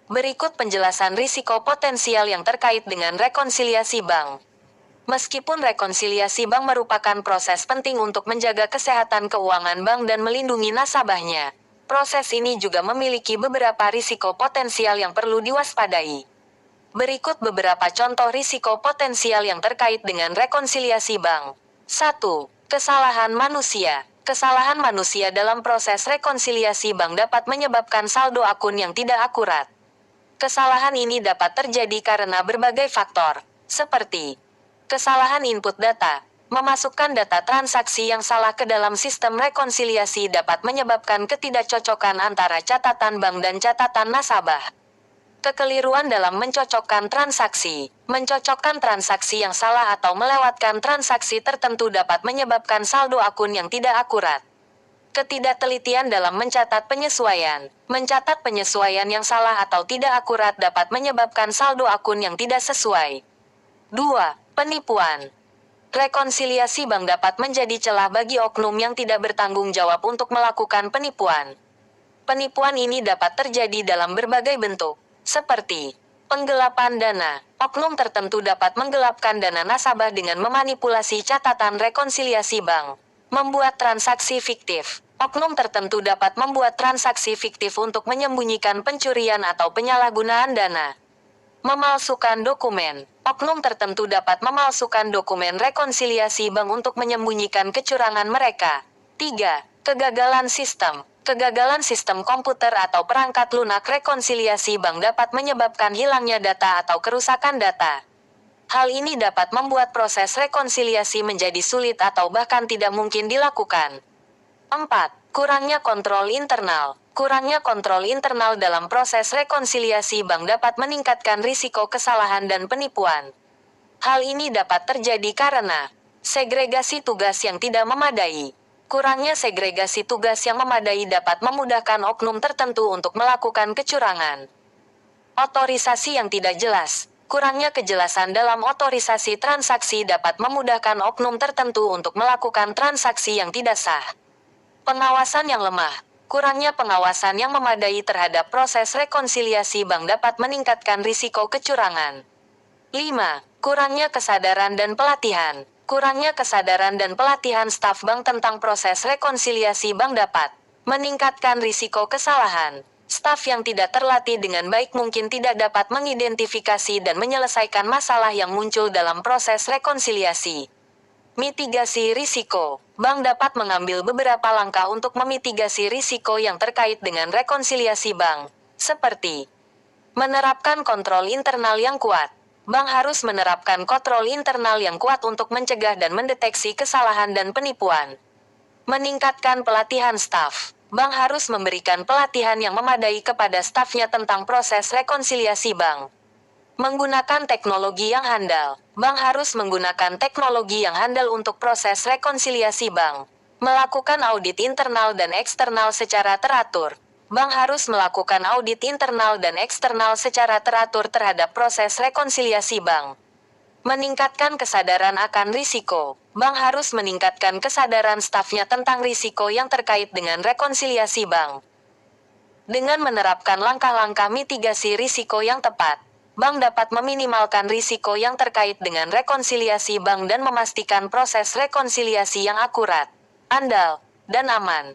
Berikut penjelasan risiko potensial yang terkait dengan rekonsiliasi bank. Meskipun rekonsiliasi bank merupakan proses penting untuk menjaga kesehatan keuangan bank dan melindungi nasabahnya, proses ini juga memiliki beberapa risiko potensial yang perlu diwaspadai. Berikut beberapa contoh risiko potensial yang terkait dengan rekonsiliasi bank. 1. Kesalahan manusia. Kesalahan manusia dalam proses rekonsiliasi bank dapat menyebabkan saldo akun yang tidak akurat. Kesalahan ini dapat terjadi karena berbagai faktor, seperti kesalahan input data. Memasukkan data transaksi yang salah ke dalam sistem rekonsiliasi dapat menyebabkan ketidakcocokan antara catatan bank dan catatan nasabah. Kekeliruan dalam mencocokkan transaksi. Mencocokkan transaksi yang salah atau melewatkan transaksi tertentu dapat menyebabkan saldo akun yang tidak akurat. Ketidaktelitian dalam mencatat penyesuaian. Mencatat penyesuaian yang salah atau tidak akurat dapat menyebabkan saldo akun yang tidak sesuai. 2. Penipuan. Rekonsiliasi bank dapat menjadi celah bagi oknum yang tidak bertanggung jawab untuk melakukan penipuan. Penipuan ini dapat terjadi dalam berbagai bentuk, seperti penggelapan dana. Oknum tertentu dapat menggelapkan dana nasabah dengan memanipulasi catatan rekonsiliasi bank. Membuat transaksi fiktif. Oknum tertentu dapat membuat transaksi fiktif untuk menyembunyikan pencurian atau penyalahgunaan dana. Memalsukan dokumen. Oknum tertentu dapat memalsukan dokumen rekonsiliasi bank untuk menyembunyikan kecurangan mereka. 3. Kegagalan sistem. Kegagalan sistem komputer atau perangkat lunak rekonsiliasi bank dapat menyebabkan hilangnya data atau kerusakan data. Hal ini dapat membuat proses rekonsiliasi menjadi sulit atau bahkan tidak mungkin dilakukan. 4. Kurangnya kontrol internal. Kurangnya kontrol internal dalam proses rekonsiliasi bank dapat meningkatkan risiko kesalahan dan penipuan. Hal ini dapat terjadi karena segregasi tugas yang tidak memadai. Kurangnya segregasi tugas yang memadai dapat memudahkan oknum tertentu untuk melakukan kecurangan. Otorisasi yang tidak jelas. Kurangnya kejelasan dalam otorisasi transaksi dapat memudahkan oknum tertentu untuk melakukan transaksi yang tidak sah. Pengawasan yang lemah. Kurangnya pengawasan yang memadai terhadap proses rekonsiliasi bank dapat meningkatkan risiko kecurangan. 5. Kurangnya kesadaran dan pelatihan. Kurangnya kesadaran dan pelatihan staf bank tentang proses rekonsiliasi bank dapat meningkatkan risiko kesalahan. Staf yang tidak terlatih dengan baik mungkin tidak dapat mengidentifikasi dan menyelesaikan masalah yang muncul dalam proses rekonsiliasi. Mitigasi risiko. Bank dapat mengambil beberapa langkah untuk memitigasi risiko yang terkait dengan rekonsiliasi bank, seperti menerapkan kontrol internal yang kuat. Bank harus menerapkan kontrol internal yang kuat untuk mencegah dan mendeteksi kesalahan dan penipuan. Meningkatkan pelatihan staf. Bank harus memberikan pelatihan yang memadai kepada stafnya tentang proses rekonsiliasi bank. Menggunakan teknologi yang handal. Bank harus menggunakan teknologi yang handal untuk proses rekonsiliasi bank. Melakukan audit internal dan eksternal secara teratur. Bank harus melakukan audit internal dan eksternal secara teratur terhadap proses rekonsiliasi bank. Meningkatkan kesadaran akan risiko. Bank harus meningkatkan kesadaran stafnya tentang risiko yang terkait dengan rekonsiliasi bank. Dengan menerapkan langkah-langkah mitigasi risiko yang tepat, bank dapat meminimalkan risiko yang terkait dengan rekonsiliasi bank dan memastikan proses rekonsiliasi yang akurat, andal, dan aman.